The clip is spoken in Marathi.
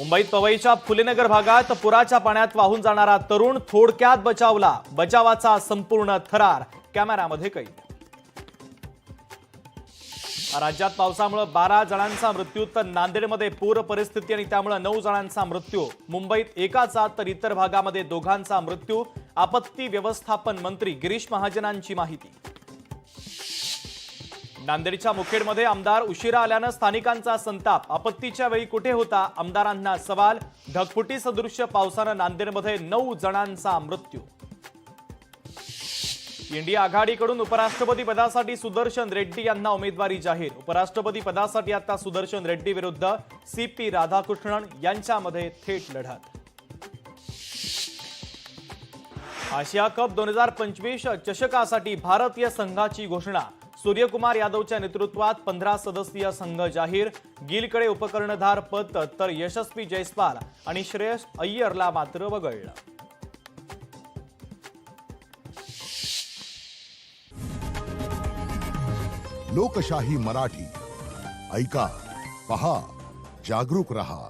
मुंबईत पवईच्या फुलेनगर भागात पुराच्या पाण्यात वाहून जाणारा तरुण थोडक्यात बचावला। बचावाचा संपूर्ण थरार कॅमेरामध्ये कैद। राज्यात पावसामुळे 12 जणांचा मृत्यू तर नांदेडमध्ये पूर परिस्थिती आणि त्यामुळे 9 जणांचा मृत्यू। मुंबईत एकाचा तर इतर भागामध्ये दोघांचा मृत्यू। आपत्ती व्यवस्थापन मंत्री गिरीश महाजनांची माहिती। नांदेडच्या मुखेडमध्ये आमदार उशिरा आल्याने स्थानिकांचा संताप। आपत्तीच्या वेळी कुठे होता, आमदारांना सवाल। ढगफुटी सदृश्य पावसाने नांदेडमध्ये 9 जणांचा मृत्यू। इंडिया आघाडीकडून उपराष्ट्रपती पदासाठी सुदर्शन रेड्डी यांना उमेदवारी जाहीर। उपराष्ट्रपती पदासाठी आता सुदर्शन रेड्डी विरुद्ध सीपी राधाकृष्णन यांच्यामध्ये थेट लढत। आशिया कप 2025 चषकासाठी भारतीय संघाची घोषणा। सूर्यकुमार यादवच्या नेतृत्वात 15 सदस्यीय संघ जाहीर। गिलकडे उपकर्णधार पद तर यशस्वी जयस्वाल आणि श्रेयस अय्यरला मात्र वगळलं। लोकशाही मराठी ऐका, पहा, जागरूक रहा।